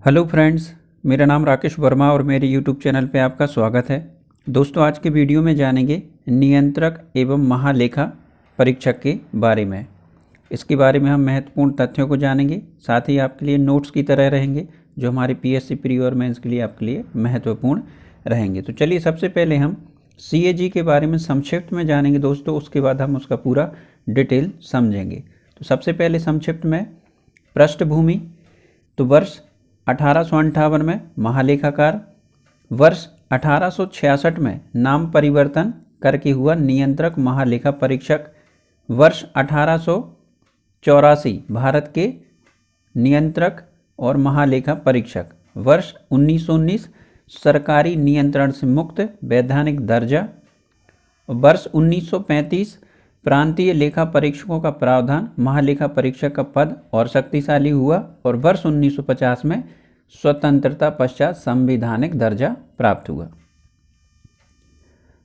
Hello friends, मेरा नाम राकेश वर्मा और मेरे यूट्यूब चैनल पे आपका स्वागत है। दोस्तों, आज के वीडियो में जानेंगे नियंत्रक एवं महालेखा परीक्षक के बारे में। इसके बारे में हम महत्वपूर्ण तथ्यों को जानेंगे, साथ ही आपके लिए नोट्स की तरह रहेंगे जो हमारे पीएससी प्री और मेंस के लिए आपके लिए महत्वपूर्ण रहेंगे। तो चलिए सबसे पहले हम सीएजी के बारे में संक्षिप्त में जानेंगे दोस्तों, उसके बाद हम उसका पूरा डिटेल समझेंगे। तो सबसे पहले संक्षिप्त में पृष्ठभूमि। तो वर्ष 1858 में महालेखाकार, वर्ष 1866 में नाम परिवर्तन करके हुआ नियंत्रक महालेखा परीक्षक, वर्ष 1884 भारत के नियंत्रक और महालेखा परीक्षक, वर्ष 1919 सरकारी नियंत्रण से मुक्त वैधानिक दर्जा, वर्ष 1935 प्रांतीय लेखा परीक्षकों का प्रावधान महालेखा परीक्षक का पद और शक्तिशाली हुआ, और वर्ष 1950 में स्वतंत्रता पश्चात संवैधानिक दर्जा प्राप्त हुआ।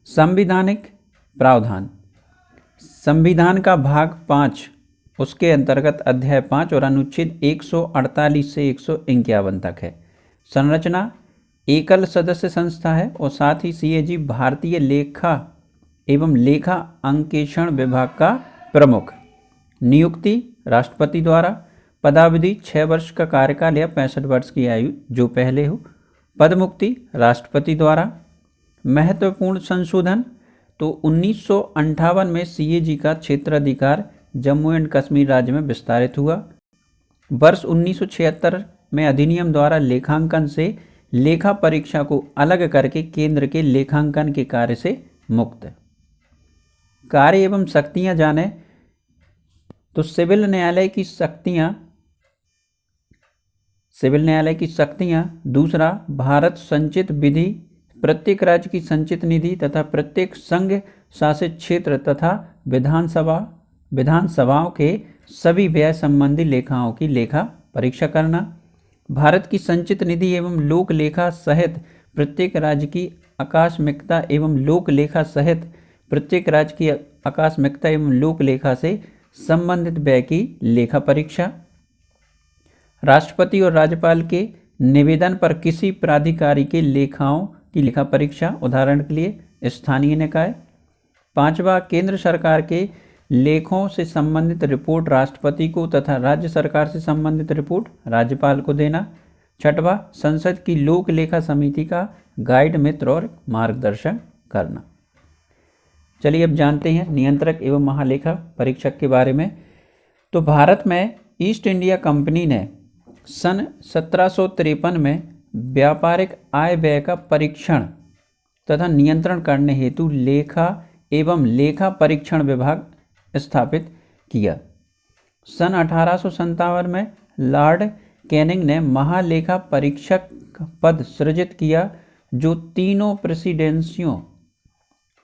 संवैधानिक प्रावधान। संविधान का भाग 5 उसके अंतर्गत अध्याय 5 और अनुच्छेद 148 से 151 तक है। संरचना एकल सदस्य संस्था है और साथ ही सीएजी भारतीय लेखा एवं लेखा अंकेक्षण विभाग का प्रमुख। नियुक्ति राष्ट्रपति द्वारा। पदावधि 6 वर्ष का कार्यकाल या 65 वर्ष की आयु जो पहले हो। पदमुक्ति राष्ट्रपति द्वारा। महत्वपूर्ण संशोधन। तो 1958 में सीएजी का क्षेत्राधिकार जम्मू एंड कश्मीर राज्य में विस्तारित हुआ। वर्ष 1976 में अधिनियम द्वारा लेखांकन से लेखा परीक्षा को अलग करके केंद्र के लेखांकन के कार्य से मुक्त। कार्य एवं शक्तियां जाने। तो सिविल न्यायालय की शक्तियां। दूसरा, भारत संचित विधि, प्रत्येक राज्य की संचित निधि तथा प्रत्येक संघ शासित क्षेत्र तथा विधानसभाओं के सभी व्यय संबंधी लेखाओं की लेखा परीक्षा करना। भारत की संचित निधि एवं लोक लेखा सहित प्रत्येक राज्य की आकस्मिकता एवं लोक लेखा सहित प्रत्येक राज्य की आकस्मिकता एवं लोक लेखा से संबंधित व्यय की लेखा परीक्षा। राष्ट्रपति और राज्यपाल के निवेदन पर किसी प्राधिकारी के लेखाओं की लेखा परीक्षा, उदाहरण के लिए स्थानीय निकाय। 5वां, केंद्र सरकार के लेखों से संबंधित रिपोर्ट राष्ट्रपति को तथा राज्य सरकार से संबंधित रिपोर्ट राज्यपाल को देना। 6वां, संसद की लोक लेखा समिति का गाइड, मित्र और मार्गदर्शन करना। चलिए अब जानते हैं नियंत्रक एवं महालेखा परीक्षक के बारे में। तो भारत में ईस्ट इंडिया कंपनी ने सन 1753 में व्यापारिक आय व्यय का परीक्षण तथा नियंत्रण करने हेतु लेखा एवं लेखा परीक्षण विभाग स्थापित किया। सन 1857 में लॉर्ड कैनिंग ने महालेखा परीक्षक पद सृजित किया, जो तीनों प्रेसिडेंसियों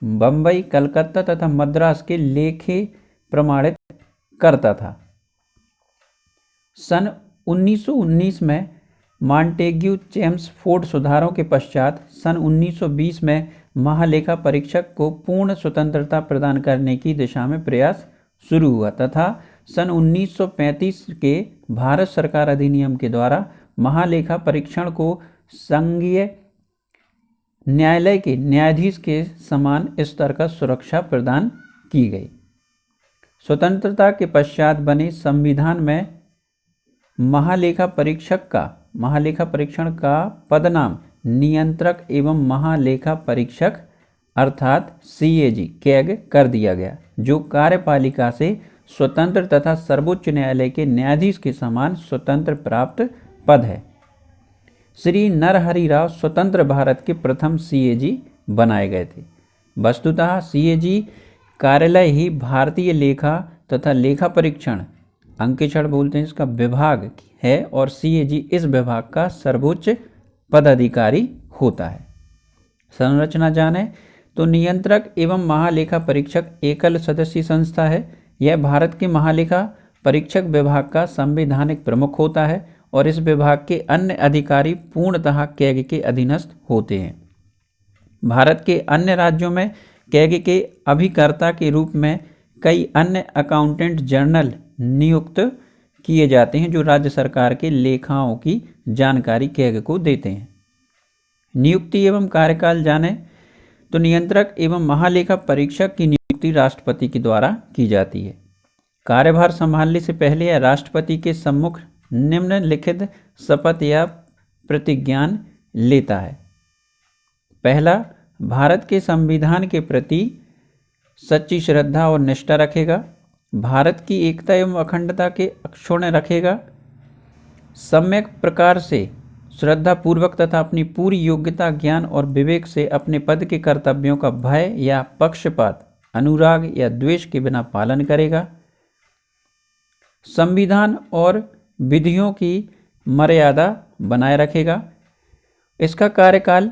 बम्बई, कलकत्ता तथा मद्रास के लेखे प्रमाणित करता था। सन 1919 में मॉन्टेग्यू चेम्सफोर्ड सुधारों के पश्चात सन 1920 में महालेखा परीक्षक को पूर्ण स्वतंत्रता प्रदान करने की दिशा में प्रयास शुरू हुआ तथा सन 1935 के भारत सरकार अधिनियम के द्वारा महालेखा परीक्षण को संघीय न्यायालय के न्यायाधीश के समान स्तर का सुरक्षा प्रदान की गई। स्वतंत्रता के पश्चात बने संविधान में महालेखा परीक्षण का पदनाम नियंत्रक एवं महालेखा परीक्षक अर्थात सीएजी कैग कर दिया गया, जो कार्यपालिका से स्वतंत्र तथा सर्वोच्च न्यायालय के न्यायाधीश के समान स्वतंत्र प्राप्त पद है। श्री नरहरि राव स्वतंत्र भारत के प्रथम सीएजी बनाए गए थे। वस्तुतः सीएजी कार्यालय ही भारतीय लेखा तथा लेखा परीक्षण अंकेक्षण बोलते हैं इसका विभाग है, और सीएजी इस विभाग का सर्वोच्च पदाधिकारी होता है। संरचना जाने। तो नियंत्रक एवं महालेखा परीक्षक एकल सदस्यीय संस्था है। यह भारत के महालेखा परीक्षक विभाग का संवैधानिक प्रमुख होता है और इस विभाग के अन्य अधिकारी पूर्णतः कैग के अधीनस्थ होते हैं। भारत के अन्य राज्यों में कैग के अभिकर्ता के रूप में कई अन्य अकाउंटेंट जनरल नियुक्त किए जाते हैं, जो राज्य सरकार के लेखाओं की जानकारी कैग को देते हैं। नियुक्ति एवं कार्यकाल जाने तो नियंत्रक एवं महालेखा परीक्षक की नियुक्ति राष्ट्रपति के द्वारा की जाती है। कार्यभार संभालने से पहले यह राष्ट्रपति के सम्मुख निम्नलिखित शपथ या प्रतिज्ञान लेता है। पहला, भारत के संविधान के प्रति सच्ची श्रद्धा और निष्ठा रखेगा, भारत की एकता एवं अखंडता के अक्षुण्ण रखेगा, सम्यक प्रकार से श्रद्धापूर्वक तथा अपनी पूरी योग्यता, ज्ञान और विवेक से अपने पद के कर्तव्यों का भय या पक्षपात, अनुराग या द्वेष के बिना पालन करेगा, संविधान और विधियों की मर्यादा बनाए रखेगा। इसका कार्यकाल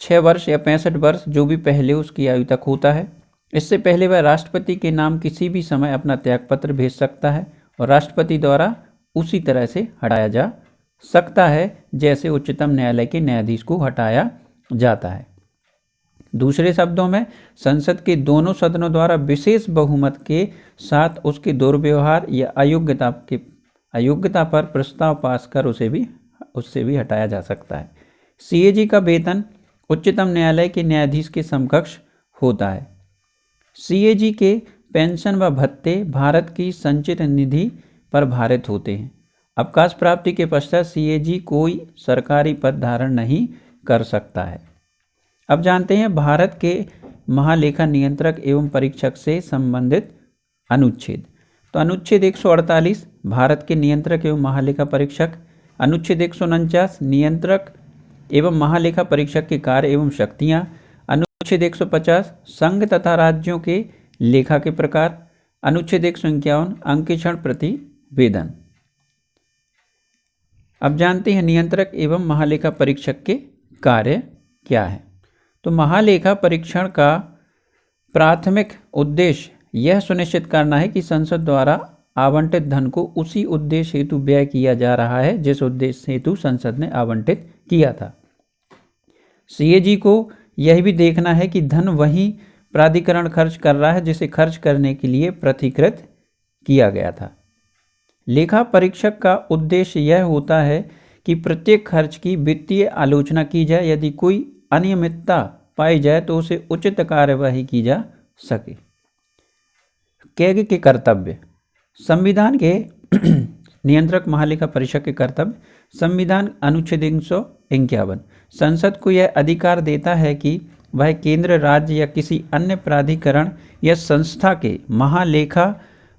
6 वर्ष या 65 वर्ष जो भी पहले उसकी आयु तक होता है। इससे पहले वह राष्ट्रपति के नाम किसी भी समय अपना त्यागपत्र भेज सकता है और राष्ट्रपति द्वारा उसी तरह से हटाया जा सकता है जैसे उच्चतम न्यायालय के न्यायाधीश को हटाया जाता है। दूसरे शब्दों में, संसद के दोनों सदनों द्वारा विशेष बहुमत के साथ उसके दुर्व्यवहार या अयोग्यता पर प्रस्ताव पास कर उससे भी हटाया जा सकता है। सीएजी का वेतन उच्चतम न्यायालय के न्यायाधीश के समकक्ष होता है। सीएजी के पेंशन व भत्ते भारत की संचित निधि पर भारित होते हैं। अवकाश प्राप्ति के पश्चात सीएजी कोई सरकारी पद धारण नहीं कर सकता है। अब जानते हैं भारत के महालेखा नियंत्रक एवं परीक्षक से संबंधित अनुच्छेद। तो अनुच्छेद 148 भारत के नियंत्रक एवं महालेखा परीक्षक, अनुच्छेद 149 नियंत्रक एवं महालेखा परीक्षक के कार्य एवं शक्तियाँ, अनुच्छेद 150 संघ तथा राज्यों के लेखा के प्रकार, अनुच्छेद 151 अंकेक्षण प्रतिवेदन। अब जानते हैं नियंत्रक एवं महालेखा परीक्षक के कार्य क्या है। तो महालेखा परीक्षण का प्राथमिक उद्देश्य यह सुनिश्चित करना है कि संसद द्वारा आवंटित धन को उसी उद्देश्य हेतु व्यय किया जा रहा है जिस उद्देश्य हेतु संसद ने आवंटित किया था। सीएजी को यह भी देखना है कि धन वही प्राधिकरण खर्च कर रहा है जिसे खर्च करने के लिए प्रतिकृत किया गया था। लेखा परीक्षक का उद्देश्य यह होता है कि प्रत्येक खर्च की वित्तीय आलोचना की जाए, यदि कोई अनियमितता पाई जाए तो उसे उचित कार्यवाही की जा सके। कैग के कर्तव्य। संविधान के नियंत्रक महालेखा परीक्षक के कर्तव्य। संविधान अनुच्छेद 151 संसद को यह अधिकार देता है कि वह केंद्र, राज्य या किसी अन्य प्राधिकरण या संस्था के महालेखा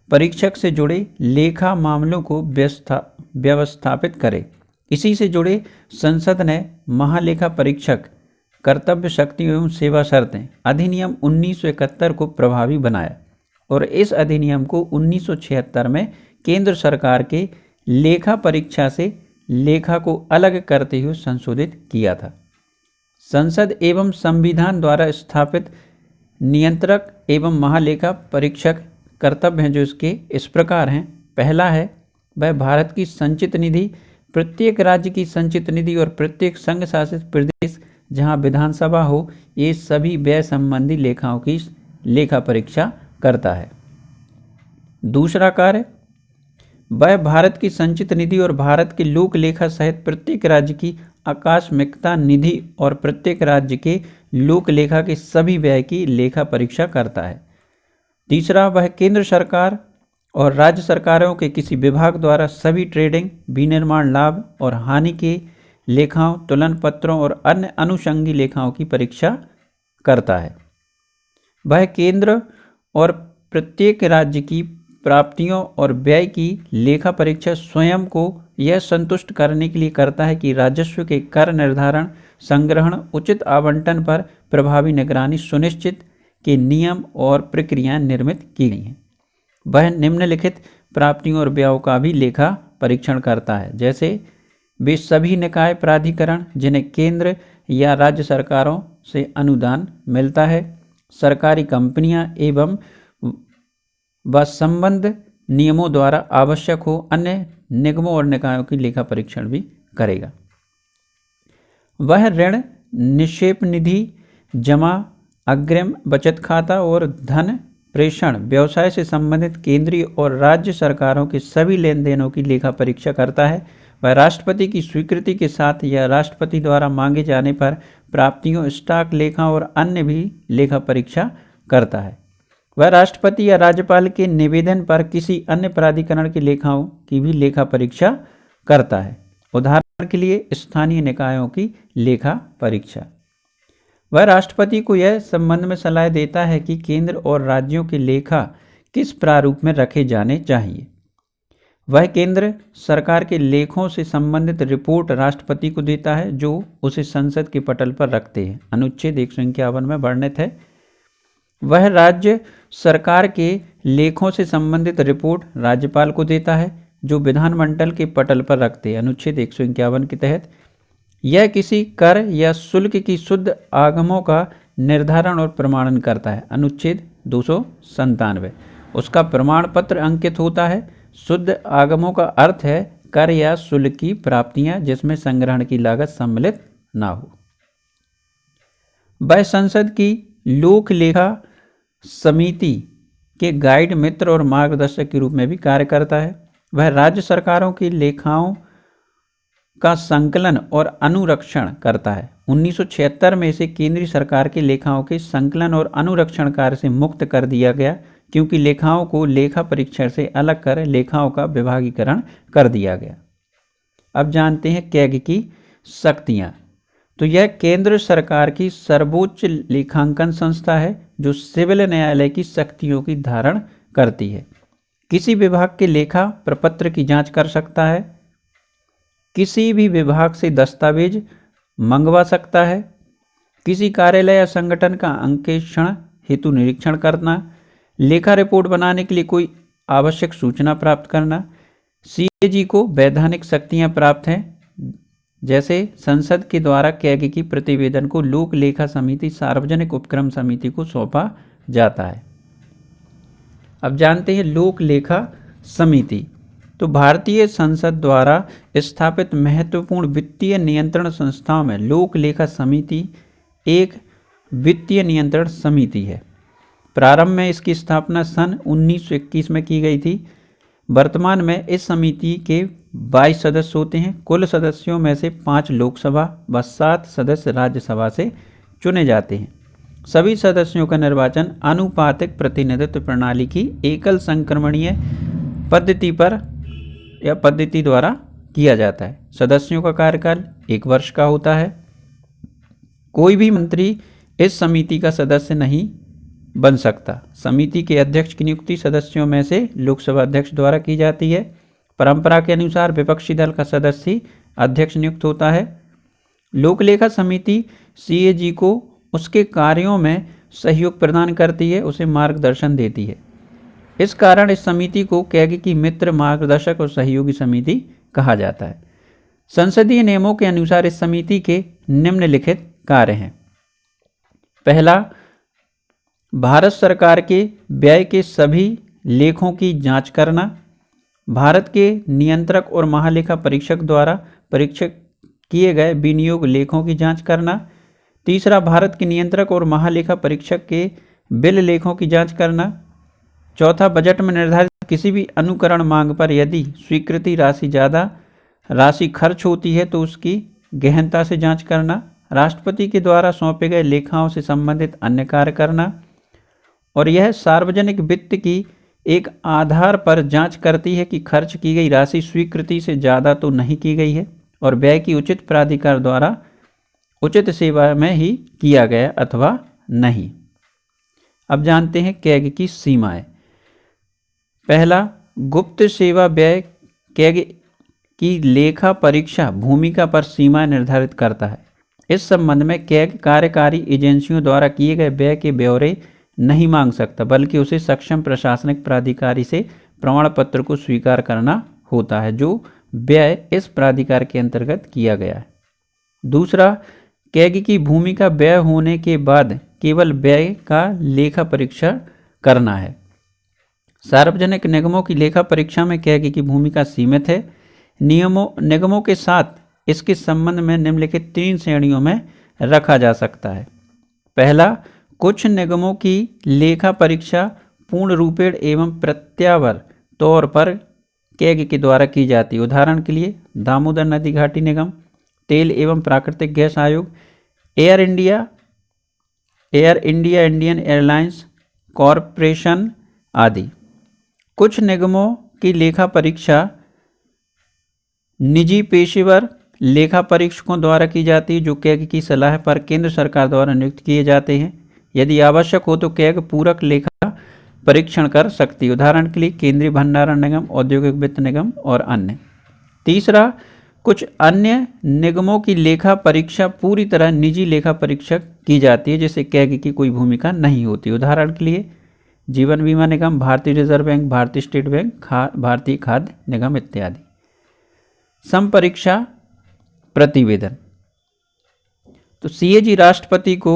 परीक्षक से जुड़े लेखा मामलों को व्यवस्थापित करे। इसी से जुड़े संसद ने महालेखा परीक्षक कर्तव्य, शक्ति एवं सेवा शर्तें अधिनियम 1971 को प्रभावी बनाया और इस अधिनियम को 1976 में केंद्र सरकार के लेखा परीक्षा से लेखा को अलग करते हुए संशोधित किया था। संसद एवं संविधान द्वारा स्थापित नियंत्रक एवं महालेखा परीक्षक कर्तव्य हैं जो इसके इस प्रकार हैं। पहला है, वह भारत की संचित निधि, प्रत्येक राज्य की संचित निधि और प्रत्येक संघ शासित प्रदेश जहां विधानसभा हो, ये सभी व्यय संबंधी लेखाओं की लेखा परीक्षा करता है। दूसरा कार्य, वह भारत की संचित निधि और भारत के लोक लेखा सहित प्रत्येक राज्य की आकस्मिकता निधि और प्रत्येक राज्य के लोक लेखा के सभी व्यय की लेखा परीक्षा करता है। तीसरा, वह केंद्र सरकार और राज्य सरकारों के किसी विभाग द्वारा सभी ट्रेडिंग, विनिर्माण लाभ और हानि के लेखाओं, तुलन पत्रों और अन्य अनुषंगी लेखाओं की परीक्षा करता है। वह केंद्र और प्रत्येक राज्य की प्राप्तियों और व्यय की लेखा परीक्षा स्वयं को यह संतुष्ट करने के लिए करता है कि राजस्व के कर निर्धारण, संग्रहण, उचित आवंटन पर प्रभावी निगरानी सुनिश्चित के नियम और प्रक्रियाएं निर्मित की गई हैं। वह निम्नलिखित प्राप्तियों और व्ययों का भी लेखा परीक्षण करता है, जैसे वे सभी निकाय प्राधिकरण जिन्हें केंद्र या राज्य सरकारों से अनुदान मिलता है, सरकारी कंपनियां एवं व संबद्ध नियमों द्वारा आवश्यक हो अन्य निगमों और निकायों की लेखा परीक्षण भी करेगा। वह ऋण, निक्षेप निधि, जमा, अग्रिम, बचत खाता और धन प्रेषण, व्यवसाय से संबंधित केंद्रीय और राज्य सरकारों के सभी लेन देनों की लेखा परीक्षा करता है। वह राष्ट्रपति की स्वीकृति के साथ या राष्ट्रपति द्वारा मांगे जाने पर प्राप्तियों, स्टॉक लेखा और अन्य भी लेखा परीक्षा करता है। वह राष्ट्रपति या राज्यपाल के निवेदन पर किसी अन्य प्राधिकरण की लेखाओं की भी लेखा परीक्षा करता है। उदाहरण के लिए स्थानीय निकायों की लेखा परीक्षा। वह राष्ट्रपति को यह संबंध में सलाह देता है कि केंद्र और राज्यों के लेखा किस प्रारूप में रखे जाने चाहिए। वह केंद्र सरकार के लेखों से संबंधित रिपोर्ट राष्ट्रपति को देता है, जो उसे संसद के पटल पर रखते हैं। अनुच्छेद 151 में वर्णित है। वह राज्य सरकार के लेखों से संबंधित रिपोर्ट राज्यपाल को देता है, जो विधानमंडल के पटल पर रखते हैं। अनुच्छेद 151 के तहत यह किसी कर या शुल्क की शुद्ध आगमों का निर्धारण और प्रमाणन करता है। अनुच्छेद 297 उसका प्रमाण पत्र अंकित होता है। शुद्ध आगमों का अर्थ है कर या शुल्क की प्राप्तियां जिसमें संग्रहण की लागत सम्मिलित ना हो। वह संसद की लोक लेखा समिति के गाइड, मित्र और मार्गदर्शक के रूप में भी कार्य करता है। वह राज्य सरकारों की लेखाओं का संकलन और अनुरक्षण करता है। 1976 में इसे केंद्रीय सरकार के लेखाओं के संकलन और अनुरक्षण कार्य से मुक्त कर दिया गया, क्योंकि लेखाओं को लेखा परीक्षण से अलग कर लेखाओं का विभागीकरण कर दिया गया। अब जानते हैं कैग की शक्तियां। तो यह केंद्र सरकार की सर्वोच्च लेखांकन संस्था है, जो सिविल न्यायालय की शक्तियों की धारण करती है। किसी विभाग के लेखा प्रपत्र की जांच कर सकता है, किसी भी विभाग से दस्तावेज मंगवा सकता है, किसी कार्यालय या संगठन का अंकेक्षण हेतु निरीक्षण करना, लेखा रिपोर्ट बनाने के लिए कोई आवश्यक सूचना प्राप्त करना। सीएजी को वैधानिक शक्तियां प्राप्त हैं, जैसे संसद के द्वारा कैग की प्रतिवेदन को लोक लेखा समिति, सार्वजनिक उपक्रम समिति को सौंपा जाता है। अब जानते हैं लोक लेखा समिति। तो भारतीय संसद द्वारा स्थापित महत्वपूर्ण वित्तीय नियंत्रण संस्थाओं में लोक लेखा समिति एक वित्तीय नियंत्रण समिति है। प्रारंभ में इसकी स्थापना सन 1921 में की गई थी। वर्तमान में इस समिति के 22 सदस्य होते हैं। कुल सदस्यों में से 5 लोकसभा व 7 सदस्य राज्यसभा से चुने जाते हैं। सभी सदस्यों का निर्वाचन आनुपातिक प्रतिनिधित्व प्रणाली की एकल संक्रमणीय पद्धति द्वारा किया जाता है। सदस्यों का कार्यकाल 1 वर्ष का होता है। कोई भी मंत्री इस समिति का सदस्य नहीं बन सकता। समिति के अध्यक्ष की नियुक्ति सदस्यों में से लोकसभा अध्यक्ष द्वारा की जाती है। परंपरा के अनुसार विपक्षी दल का सदस्य ही अध्यक्ष नियुक्त होता है। लोकलेखा समिति सीएजी को उसके कार्यों में सहयोग प्रदान करती है, उसे मार्गदर्शन देती है। इस कारण इस समिति को कैग की मित्र, मार्गदर्शक और सहयोगी समिति कहा जाता है। संसदीय नियमों के अनुसार इस समिति के निम्नलिखित कार्य हैं। पहला, भारत सरकार के व्यय के सभी लेखों की जांच करना। भारत के नियंत्रक और महालेखा परीक्षक द्वारा परीक्षक किए गए विनियोग लेखों की जांच करना। तीसरा, भारत के नियंत्रक और महालेखा परीक्षक के बिल लेखों की जांच करना। चौथा, बजट में निर्धारित किसी भी अनुकरण मांग पर यदि स्वीकृति राशि ज़्यादा राशि खर्च होती है तो उसकी गहनता से जांच करना। राष्ट्रपति के द्वारा सौंपे गए लेखाओं से संबंधित अन्य कार्य करना। और यह सार्वजनिक वित्त की एक आधार पर जांच करती है कि खर्च की गई राशि स्वीकृति से ज़्यादा तो नहीं की गई है और व्यय की उचित प्राधिकार द्वारा उचित सेवा में ही किया गया अथवा नहीं। अब जानते हैं कैग की सीमाएं। पहला, गुप्त सेवा व्यय कैग की लेखा परीक्षा भूमिका पर सीमाएं निर्धारित करता है। इस संबंध में कैग कार्यकारी एजेंसियों द्वारा किए गए व्यय के ब्यौरे नहीं मांग सकता, बल्कि उसे सक्षम प्रशासनिक प्राधिकारी से प्रमाण पत्र को स्वीकार करना होता है जो व्यय इस प्राधिकार के अंतर्गत किया गया है। दूसरा, कैग की भूमिका व्यय होने के बाद केवल व्यय का लेखा परीक्षण करना है। सार्वजनिक निगमों की लेखा परीक्षा में कैग की भूमिका सीमित है। निगमों के साथ इसके संबंध में निम्नलिखित 3 श्रेणियों में रखा जा सकता है। पहला, कुछ निगमों की लेखा परीक्षा पूर्ण रूपेण एवं प्रत्यावर तौर पर कैग के द्वारा की जाती है। उदाहरण के लिए दामोदर नदी घाटी निगम, तेल एवं प्राकृतिक गैस आयोग, air India, Indian airlines corporation आदि। कुछ निगमों की लेखा परीक्षा निजी पेशेवर लेखा परीक्षकों द्वारा की जाती है, जो कैग की सलाह पर केंद्र सरकार द्वारा नियुक्त किए जाते हैं। यदि आवश्यक हो तो कैग पूरक लेखा परीक्षण कर सकती है। उदाहरण के लिए केंद्रीय भंडारण निगम, औद्योगिक वित्त निगम और अन्य। तीसरा, कुछ अन्य निगमों की लेखा परीक्षा पूरी तरह निजी लेखा परीक्षक की जाती है, जिससे कैग की कोई भूमिका नहीं होती। उदाहरण के लिए जीवन बीमा निगम, भारतीय रिजर्व बैंक, भारतीय स्टेट बैंक, भारतीय खाद्य निगम इत्यादि। संपरीक्षा प्रतिवेदन। तो सीएजी राष्ट्रपति को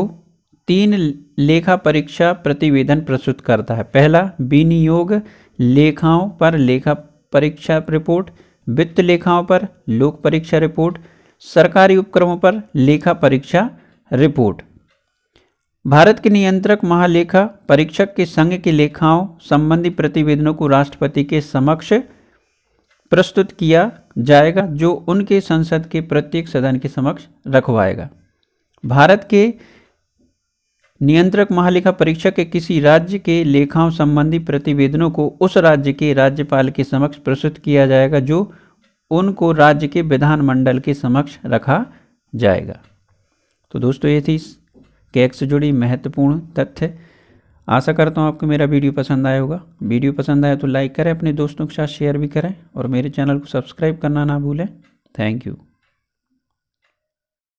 3 लेखा परीक्षा प्रतिवेदन प्रस्तुत करता है। पहला, विनियोग लेखाओं पर लेखा परीक्षा रिपोर्ट, वित्त लेखाओं पर लोक परीक्षा रिपोर्ट, सरकारी उपक्रमों पर लेखा परीक्षा रिपोर्ट। भारत के नियंत्रक महालेखा परीक्षक के संघ के लेखाओं संबंधी प्रतिवेदनों को राष्ट्रपति के समक्ष प्रस्तुत किया जाएगा, जो उनके संसद के प्रत्येक सदन के समक्ष रखवाएगा। भारत के नियंत्रक महालेखा परीक्षक के किसी राज्य के लेखाओं संबंधी प्रतिवेदनों को उस राज्य के राज्यपाल के समक्ष प्रस्तुत किया जाएगा, जो उनको राज्य के विधानमंडल के समक्ष रखा जाएगा। तो दोस्तों, ये थी कैग से जुड़ी महत्वपूर्ण तथ्य। आशा करता हूँ आपको मेरा वीडियो पसंद आया होगा। वीडियो पसंद आया तो लाइक करें, अपने दोस्तों के साथ शेयर भी करें और मेरे चैनल को सब्सक्राइब करना ना भूलें। Thank you.